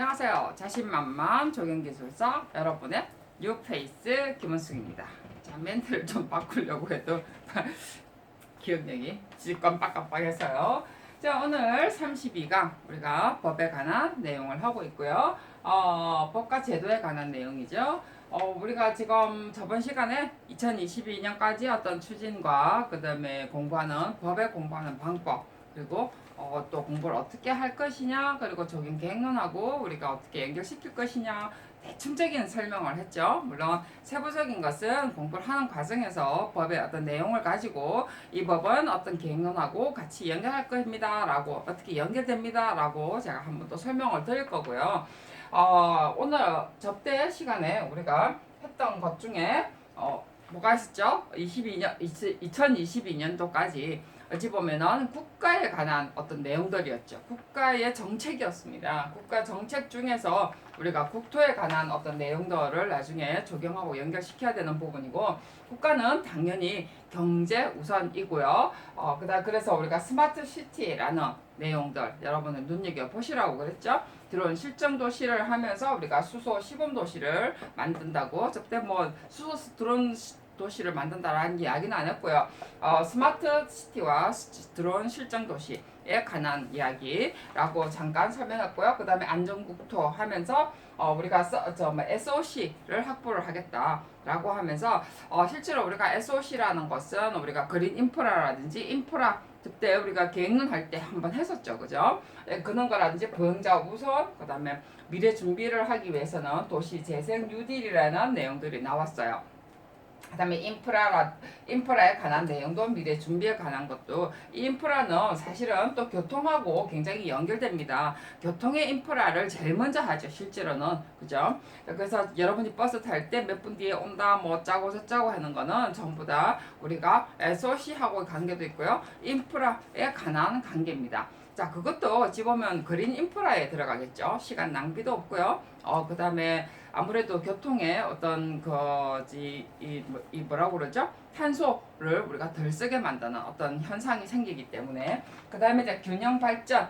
안녕하세요. 자신만만 적용기술사 여러분의 뉴페이스 김은숙입니다. 자, 멘트를 좀 바꾸려고 해도 기억력이 질건 빡빡빡해서요. 자, 오늘 32강 우리가 법에 관한 내용을 하고 있고요. 법과 제도에 관한 내용이죠. 우리가 지금 저번 시간에 2022년까지 어떤 추진과 그 다음에 법에 공부하는 방법, 그리고 또 공부를 어떻게 할 것이냐, 그리고 적용 계획론하고 우리가 어떻게 연결시킬 것이냐, 대충적인 설명을 했죠. 물론 세부적인 것은 공부를 하는 과정에서 법의 어떤 내용을 가지고 이 법은 어떤 계획론하고 같이 연결할 겁니다 라고, 어떻게 연결됩니다 라고 제가 한번 또 설명을 드릴 거고요. 오늘 접대 시간에 우리가 했던 것 중에 뭐가 있었죠? 2022년도까지 어찌 보면은 국가에 관한 어떤 내용들이었죠. 국가의 정책이었습니다. 국가 정책 중에서 우리가 국토에 관한 어떤 내용들을 나중에 적용하고 연결시켜야 되는 부분이고, 국가는 당연히 경제 우선이고요. 그래서 우리가 스마트 시티라는 내용들 여러분은 눈여겨보시라고 그랬죠. 드론 실정 도시를 하면서 우리가 수소 시범 도시를 만든다고, 저때 뭐 수소 드론 도시를 만든다라는 이야기는 안 했고요. 스마트 시티와 드론 실정 도시에 관한 이야기라고 잠깐 설명했고요. 그 다음에 안전국토 하면서 우리가 SOC를 확보를 하겠다라고 하면서 실제로 우리가 SOC라는 것은 우리가 그린 인프라라든지 인프라 그때 우리가 계획론 할 때 한번 했었죠, 그죠? 그런 거라든지 보행자 우선, 그 다음에 미래 준비를 하기 위해서는 도시 재생 뉴딜이라는 내용들이 나왔어요. 그 다음에 인프라에 관한 내용도 미래 준비에 관한 것도, 이 인프라는 사실은 또 교통하고 굉장히 연결됩니다. 교통의 인프라를 제일 먼저 하죠, 실제로는. 그죠? 그래서 여러분이 버스 탈 때 몇 분 뒤에 온다, 뭐 어쩌고 저쩌고 하는 거는 전부 다 우리가 SOC하고 관계도 있고요. 인프라에 관한 관계입니다. 자, 그것도 어찌 보면 그린 인프라에 들어가겠죠. 시간 낭비도 없고요. 그 다음에 아무래도 교통에 어떤 뭐라고 그러죠? 탄소를 우리가 덜 쓰게 만드는 어떤 현상이 생기기 때문에, 그 다음에 이제 균형 발전,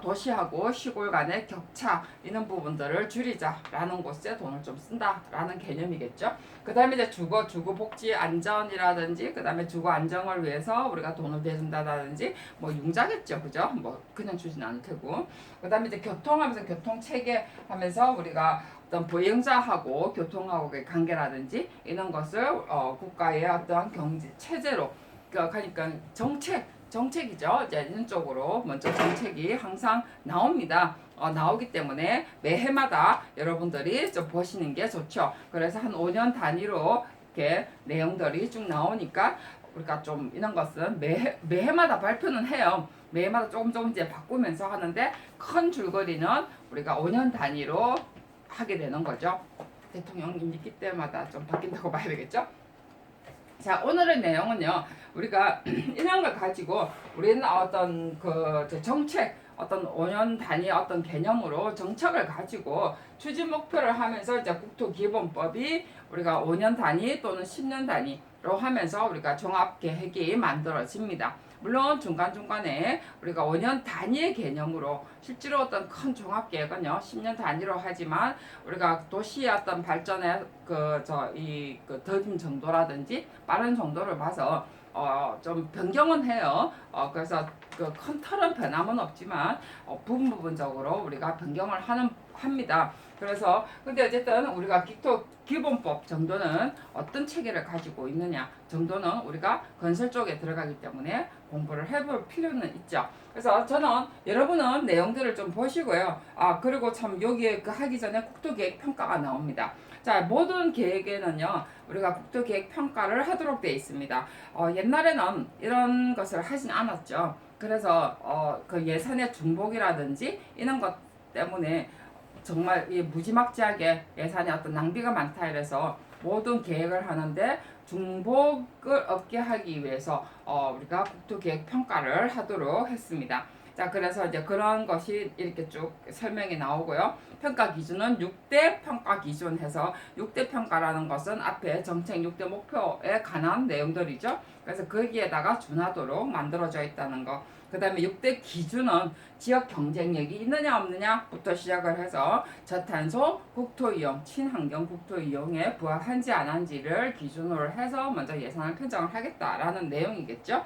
도시하고 시골 간의 격차 이런 부분들을 줄이자라는 곳에 돈을 좀 쓴다라는 개념이겠죠. 그 다음에 이제 주거 복지 안전이라든지, 그 다음에 주거 안정을 위해서 우리가 돈을 내준다든지, 뭐 융자겠죠, 그죠? 뭐 그냥 주진 않을 테고. 그 다음에 이제 교통하면서 교통 체계 하면서 우리가 어떤 보행자하고 교통하고의 관계라든지 이런 것을 국가의 어떤 경제 체제로, 그러니까 정책이죠. 이제 이런 쪽으로 먼저 정책이 항상 나옵니다. 나오기 때문에 매해마다 여러분들이 좀 보시는 게 좋죠. 그래서 한 5년 단위로 이렇게 내용들이 쭉 나오니까 우리가 좀 이런 것은 매해마다 발표는 해요. 매해마다 조금 이제 바꾸면서 하는데, 큰 줄거리는 우리가 5년 단위로 하게 되는 거죠. 대통령 임기 때마다 좀 바뀐다고 봐야 되겠죠. 자, 오늘의 내용은요, 우리가 이런 걸 가지고 우리는 어떤 정책, 어떤 5년 단위 어떤 개념으로 정책을 가지고 추진 목표를 하면서 이제 국토기본법이 우리가 5년 단위 또는 10년 단위로 하면서 우리가 종합 계획이 만들어집니다. 물론 중간중간에 우리가 5년 단위의 개념으로, 실제로 어떤 큰 종합계획은요 10년 단위로 하지만 우리가 도시의 어떤 발전의 더딘 정도라든지 빠른 정도를 봐서 좀 변경은 해요. 그래서 그 큰 틀은 변함은 없지만 부분적으로 우리가 변경을 합니다. 그래서 근데 어쨌든 우리가 기본법 정도는 어떤 체계를 가지고 있느냐 정도는 우리가 건설 쪽에 들어가기 때문에 공부를 해볼 필요는 있죠. 그래서 저는 여러분은 내용들을 좀 보시고요. 그리고 참 여기에 하기 전에 국토계획 평가가 나옵니다. 자, 모든 계획에는요 우리가 국토계획 평가를 하도록 되어 있습니다. 옛날에는 이런 것을 하진 않았죠. 그래서 그 예산의 중복이라든지 이런 것 때문에 정말 무지막지하게 예산에 어떤 낭비가 많다 이래서 모든 계획을 하는데 중복을 없게 하기 위해서 우리가 국토계획 평가를 하도록 했습니다. 자, 그래서 이제 그런 것이 이렇게 쭉 설명이 나오고요. 평가 기준은 6대 평가 기준 해서, 6대 평가라는 것은 앞에 정책 6대 목표에 관한 내용들이죠. 그래서 거기에다가 준하도록 만들어져 있다는 거. 그 다음에 6대 기준은 지역 경쟁력이 있느냐 없느냐부터 시작을 해서 저탄소 국토 이용, 친환경 국토 이용에 부합한지 안 한지를 기준으로 해서 먼저 예산을 편성을 하겠다라는 내용이겠죠.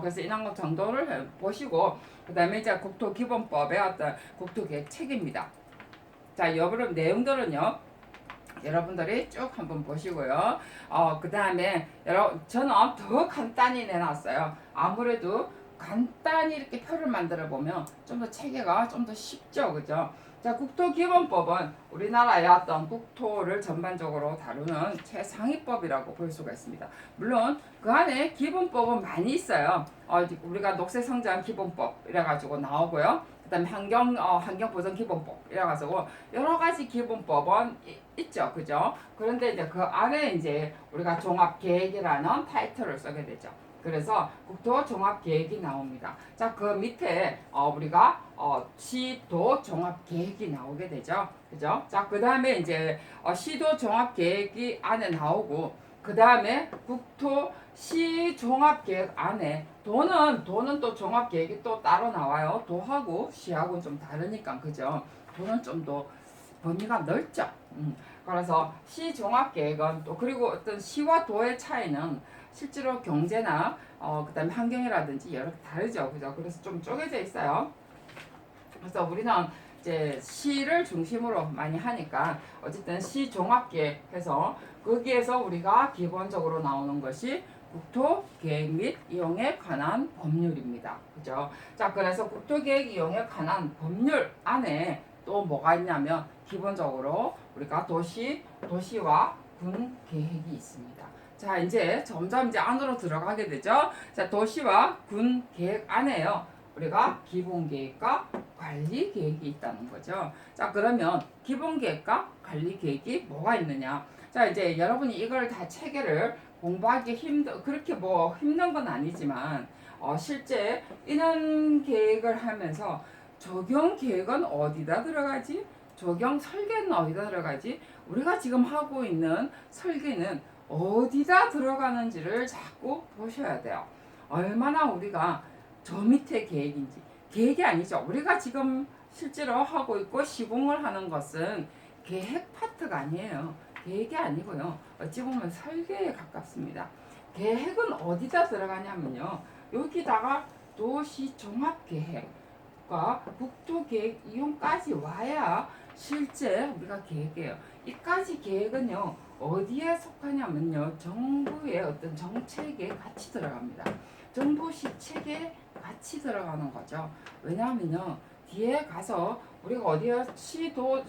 그래서 이런 것 정도를 보시고 그 다음에 이제 국토기본법의 어떤 국토계획 책입니다. 자, 여러분 내용들은요. 여러분들이 쭉 한번 보시고요. 그 다음에 저는 더 간단히 내놨어요. 아무래도 간단히 이렇게 표를 만들어 보면 좀 더 체계가 좀 더 쉽죠, 그죠? 자, 국토기본법은 우리나라의 어떤 국토를 전반적으로 다루는 최상위법이라고 볼 수가 있습니다. 물론 그 안에 기본법은 많이 있어요. 우리가 녹색성장 기본법 이래가지고 나오고요. 그다음에 환경보전기본법 이래가지고 여러 가지 기본법은 있죠, 그죠? 그런데 이제 그 안에 이제 우리가 종합계획이라는 타이틀을 쓰게 되죠. 그래서 국토 종합계획이 나옵니다. 자, 그 밑에 우리가 시도 종합계획이 나오게 되죠, 그죠? 자, 그 다음에 이제 시도 종합계획이 안에 나오고 그 다음에 국토 시 종합계획 안에 도는 또 종합계획이 또 따로 나와요. 도하고 시하고는 좀 다르니까, 그죠? 도는 좀 더 범위가 넓죠. 그래서 시 종합계획은 또 그리고 어떤 시와 도의 차이는 실제로 경제나 그다음에 환경이라든지 여러 다르죠, 그죠? 그래서 좀 쪼개져 있어요. 그래서 우리는 이제 시를 중심으로 많이 하니까 어쨌든 시 종합계획해서 거기에서 우리가 기본적으로 나오는 것이 국토계획 및 이용에 관한 법률입니다. 그죠? 자, 그래서 국토계획 이용에 관한 법률 안에 또 뭐가 있냐면 기본적으로 우리가 도시와 군 계획이 있습니다. 자, 이제 점점 이제 안으로 들어가게 되죠. 자, 도시와 군 계획 안에요. 우리가 기본 계획과 관리 계획이 있다는 거죠. 자, 그러면 기본 계획과 관리 계획이 뭐가 있느냐? 자, 이제 여러분이 이걸 다 체계를 공부하기 그렇게 뭐 힘든 건 아니지만 실제 이런 계획을 하면서 적용 계획은 어디다 들어가지? 적용 설계는 어디다 들어가지? 우리가 지금 하고 있는 설계는 어디다 들어가는지를 자꾸 보셔야 돼요. 얼마나 우리가 저 밑에 계획인지. 계획이 아니죠. 우리가 지금 실제로 하고 있고 시공을 하는 것은 계획 파트가 아니에요. 계획이 아니고요. 어찌 보면 설계에 가깝습니다. 계획은 어디다 들어가냐면요. 여기다가 도시 종합계획과 국토계획 이용까지 와야 실제 우리가 계획해요. 이까지 계획은요. 어디에 속하냐면요. 정부의 어떤 정책에 같이 들어갑니다. 정부 시책에 같이 들어가는 거죠. 왜냐하면요. 뒤에 가서 우리가 어디에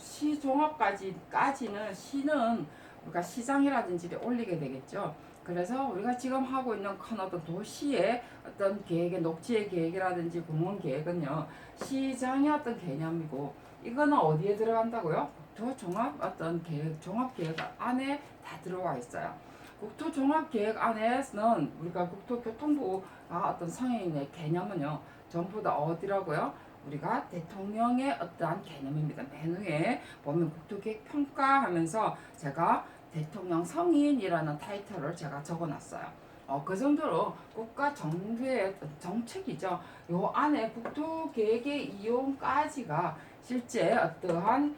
시종합까지는 시는 우리가 시장이라든지 올리게 되겠죠. 그래서 우리가 지금 하고 있는 큰 어떤 도시의 어떤 계획의 녹지의 계획이라든지 공원 계획은요. 시장의 어떤 개념이고 이거는 어디에 들어간다고요? 국토종합 어떤 계획, 종합계획 안에 다 들어와 있어요. 국토종합계획 안에서는 우리가 국토교통부가 어떤 성인의 개념은요. 전부 다 어디라고요? 우리가 대통령의 어떠한 개념입니다. 맨 위에 보면 국토계획 평가하면서 제가 대통령 성인이라는 타이틀을 제가 적어놨어요. 그 정도로 국가 정부의 정책이죠. 요 안에 국토계획의 이용까지가 실제 어떠한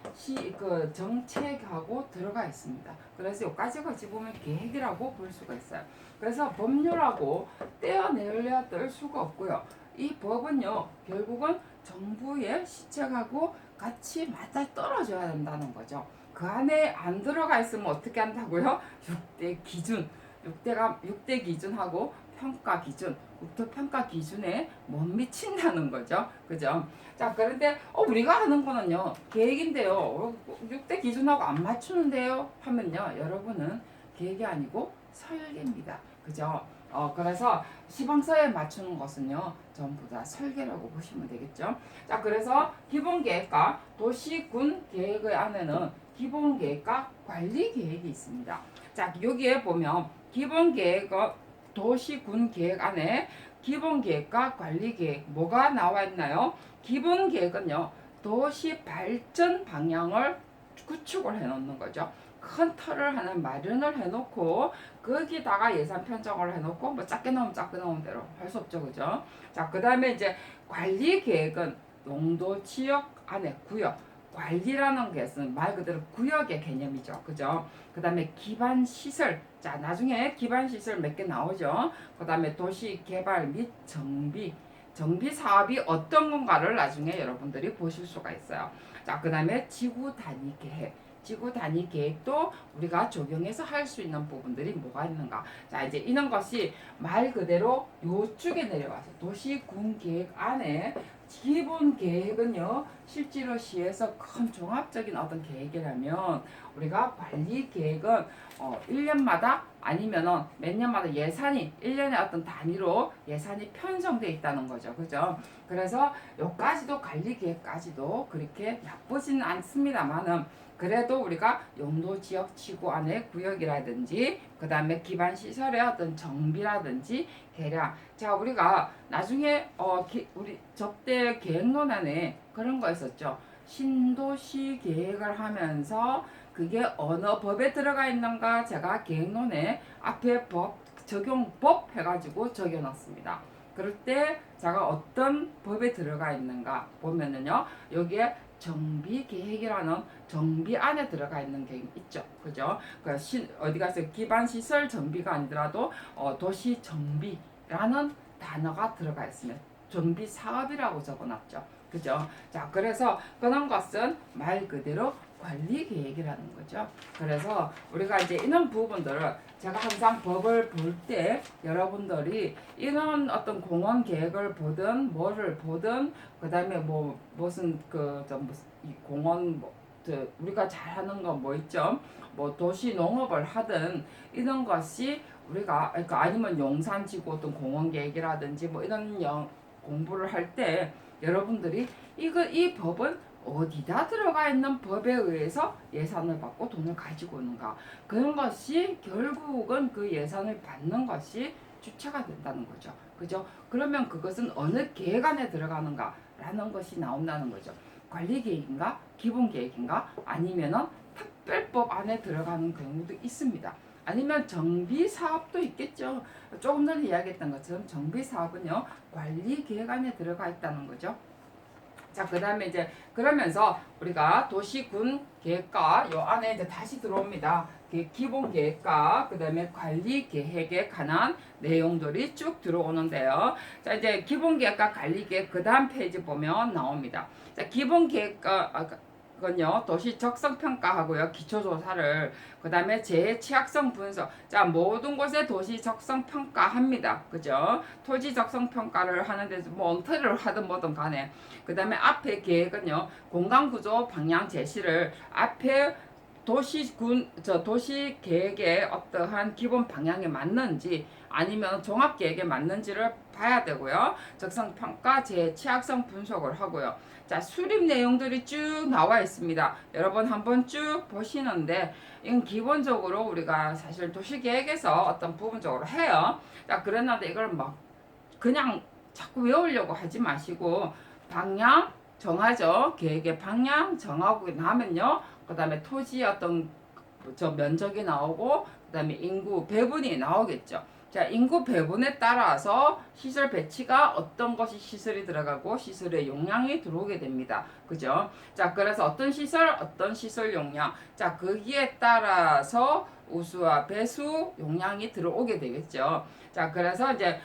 그 정책하고 들어가 있습니다. 그래서 여기까지가 어찌 보면 계획이라고 볼 수가 있어요. 그래서 법률하고 떼어내려 뜰 수가 없고요. 이 법은요, 결국은 정부의 시책하고 같이 맞아 떨어져야 된다는 거죠. 그 안에 안 들어가 있으면 어떻게 한다고요? 6대 기준, 6대 기준하고 평가 기준, 국토평가 기준에 못 미친다는 거죠. 그죠? 자, 그런데 우리가 하는 거는요. 계획인데요. 6대 기준하고 안 맞추는데요. 하면요. 여러분은 계획이 아니고 설계입니다. 그죠? 그래서 시방서에 맞추는 것은요. 전부 다 설계라고 보시면 되겠죠. 자, 그래서 기본계획과 도시군 계획의 안에는 기본계획과 관리계획이 있습니다. 자, 여기에 보면 기본계획, 도시군 계획 안에 기본계획과 관리계획 뭐가 나와 있나요? 기본계획은요. 도시 발전 방향을 구축을 해 놓는 거죠. 큰 틀을 하나 마련을 해놓고 거기다가 예산 편성을 해놓고 뭐 작게 나오면 작게 나오는 대로 할 수 없죠, 그죠? 자, 그 다음에 이제 관리 계획은 용도, 지역 안에 구역. 관리라는 것은 말 그대로 구역의 개념이죠, 그죠? 그 다음에 기반 시설. 자, 나중에 기반 시설 몇 개 나오죠. 그 다음에 도시 개발 및 정비. 정비 사업이 어떤 건가를 나중에 여러분들이 보실 수가 있어요. 자, 그 다음에 지구 단위 계획. 지구 단위 계획도 우리가 적용해서 할 수 있는 부분들이 뭐가 있는가. 자, 이제 이런 것이 말 그대로 요쪽에 내려와서 도시군 계획 안에 기본 계획은요, 실제로 시에서 큰 종합적인 어떤 계획이라면 우리가 관리 계획은 1년마다 아니면은 몇 년마다 예산이 1년에 어떤 단위로 예산이 편성돼 있다는 거죠. 그죠? 그래서 요까지도 관리 계획까지도 그렇게 나쁘지는 않습니다만은 그래도 우리가 용도 지역 지구 안의 구역이라든지 그 다음에 기반 시설의 어떤 정비라든지 개량. 자, 우리가 나중에 우리 접대 계획론 안에 그런 거 있었죠. 신도시 계획을 하면서 그게 어느 법에 들어가 있는가 제가 계획론에 앞에 법 적용법 해가지고 적여놨습니다. 그럴 때 제가 어떤 법에 들어가 있는가 보면은요, 여기에 정비 계획이라는 정비 안에 들어가 있는 게 있죠, 그죠? 어디 가서 기반 시설 정비가 아니더라도 도시 정비라는 단어가 들어가 있으면 정비 사업이라고 적어놨죠, 그죠? 자, 그래서 그런 것은 말 그대로 관리 계획이라는 거죠. 그래서 우리가 이제 이런 부분들을 제가 항상 법을 볼 때 여러분들이 이런 어떤 공원 계획을 보든 뭐를 보든 그다음에 뭐 무슨 이 공원 우리가 잘하는 거 뭐 있죠? 뭐 도시 농업을 하든 이런 것이 우리가 그러니까 아니면 용산지구 어떤 공원 계획이라든지 뭐 이런 공부를 할 때 여러분들이 이 법은 어디다 들어가 있는 법에 의해서 예산을 받고 돈을 가지고 오는가, 그런 것이 결국은 그 예산을 받는 것이 주체가 된다는 거죠. 그죠? 그러면 그것은 어느 계획 안에 들어가는가 라는 것이 나온다는 거죠. 관리 계획인가 기본 계획인가 아니면은 특별법 안에 들어가는 경우도 있습니다. 아니면 정비 사업도 있겠죠. 조금 전에 이야기했던 것처럼 정비 사업은요, 관리 계획 안에 들어가 있다는 거죠. 자, 그 다음에 이제 그러면서 우리가 도시군 계획과 요 안에 이제 다시 들어옵니다. 기본 계획과 그 다음에 관리 계획에 관한 내용들이 쭉 들어오는데요. 자, 이제 기본 계획과 관리 계획 그 다음 페이지 보면 나옵니다. 자, 기본 계획과 건요, 도시 적성 평가하고요, 기초 조사를 그 다음에 재해 취약성 분석. 자, 모든 곳에 도시 적성 평가합니다. 그죠? 토지 적성 평가를 하는데 뭐 엉터리를 하든 뭐든 간에 그 다음에 앞에 계획은요, 공간 구조 방향 제시를 앞에 도시 계획의 어떠한 기본 방향에 맞는지 아니면 종합 계획에 맞는지를 봐야 되고요. 적성 평가 재 취약성 분석을 하고요. 자, 수립 내용들이 쭉 나와 있습니다. 여러분 한번 쭉 보시는데 이건 기본적으로 우리가 사실 도시 계획에서 어떤 부분적으로 해요. 자, 그랬는데 이걸 막 그냥 자꾸 외우려고 하지 마시고 방향 정하죠. 계획의 방향 정하고 나면요, 그 다음에 토지 어떤 면적이 나오고 그 다음에 인구 배분이 나오겠죠. 자, 인구 배분에 따라서 시설 배치가 어떤 것이 시설이 들어가고 시설의 용량이 들어오게 됩니다. 그죠? 자, 그래서 어떤 시설 용량. 자, 거기에 따라서 우수와 배수 용량이 들어오게 되겠죠. 자, 그래서 이제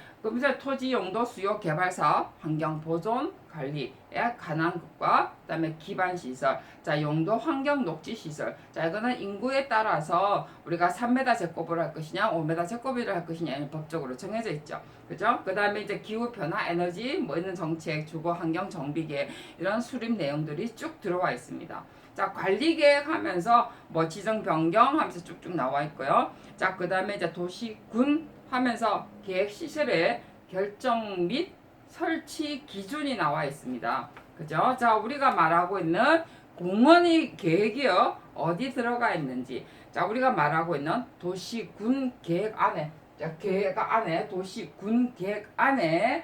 토지 용도 수요 개발 사업, 환경 보존 관리에 관한 것과 그다음에 기반 시설, 자, 용도 환경 녹지 시설. 자, 이거는 인구에 따라서 우리가 3m 제곱을 할 것이냐 5m 제곱을 할 것이냐 법적으로 정해져 있죠. 그죠? 그다음에 이제 기후 변화, 에너지 뭐 있는 정책, 주거 환경 정비 계획 이런 수립 내용들이 쭉 들어와 있습니다. 자, 관리 계획 하면서 뭐 지정 변경 하면서 쭉쭉 나와 있고요. 자, 그다음에 이제 도시군 하면서 계획 시설의 결정 및 설치 기준이 나와 있습니다. 그죠? 자, 우리가 말하고 있는 공원의 계획이요, 어디 들어가 있는지. 자, 우리가 말하고 있는 도시군 계획 안에, 자, 계획 안에, 도시군 계획 안에,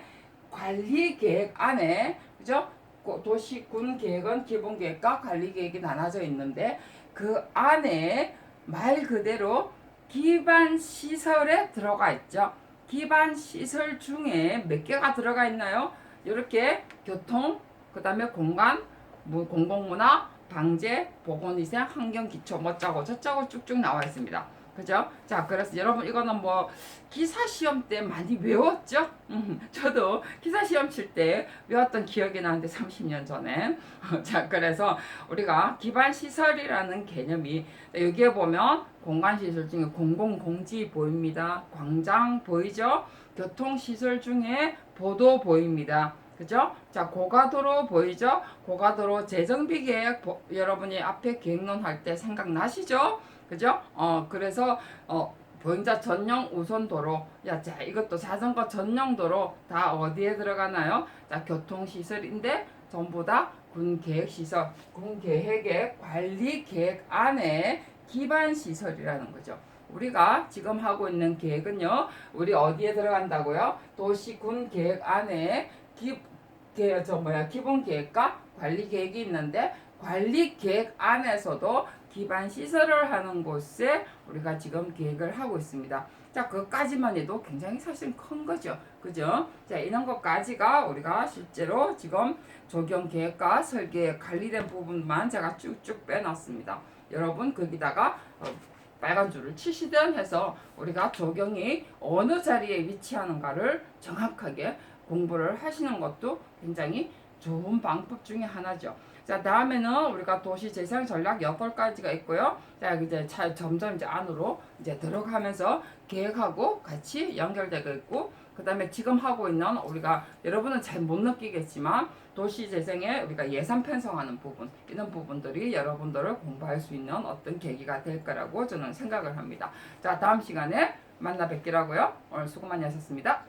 관리 계획 안에, 그죠? 도시군 계획은 기본 계획과 관리 계획이 나눠져 있는데 그 안에 말 그대로 기반 시설에 들어가 있죠. 기반 시설 중에 몇 개가 들어가 있나요? 이렇게 교통, 그 다음에 공간, 공공문화, 방제, 보건위생, 환경기초 뭐짜고 저짜고 쭉쭉 나와 있습니다. 그죠? 자, 그래서 여러분 이거는 뭐 기사 시험 때 많이 외웠죠? 저도 기사 시험 칠 때 외웠던 기억이 나는데 30년 전에. 자, 그래서 우리가 기반 시설이라는 개념이 여기에 보면 공간 시설 중에 공공공지 보입니다. 광장 보이죠? 교통 시설 중에 보도 보입니다. 그죠? 자, 고가도로 보이죠? 고가도로 재정비 계획 여러분이 앞에 계획론 할 때 생각나시죠? 그죠? 그래서 보행자 전용 우선 도로. 야, 자, 이것도 자전거 전용 도로 다 어디에 들어가나요? 자, 교통 시설인데 전부 다 군 계획 시설, 군 계획의 관리 계획 안에 기반 시설이라는 거죠. 우리가 지금 하고 있는 계획은요, 우리 어디에 들어간다고요? 도시군 계획 안에 기본 계획과 관리 계획이 있는데, 관리 계획 안에서도 기반 시설을 하는 곳에 우리가 지금 계획을 하고 있습니다. 자, 그것까지만 해도 굉장히 사실 큰 거죠. 그죠? 자, 이런 것까지가 우리가 실제로 지금 적용 계획과 설계에 관리된 부분만 제가 쭉쭉 빼놨습니다. 여러분, 거기다가 빨간 줄을 치시든 해서 우리가 적용이 어느 자리에 위치하는가를 정확하게 공부를 하시는 것도 굉장히 좋은 방법 중에 하나죠. 자, 다음에는 우리가 도시 재생 전략 8가지가 있고요. 자, 이제 점점 이제 안으로 이제 들어가면서 계획하고 같이 연결되고 있고, 그 다음에 지금 하고 있는 우리가 여러분은 잘 못 느끼겠지만 도시 재생에 우리가 예산 편성하는 부분, 이런 부분들이 여러분들을 공부할 수 있는 어떤 계기가 될 거라고 저는 생각을 합니다. 자, 다음 시간에 만나 뵙기라고요. 오늘 수고 많이 하셨습니다.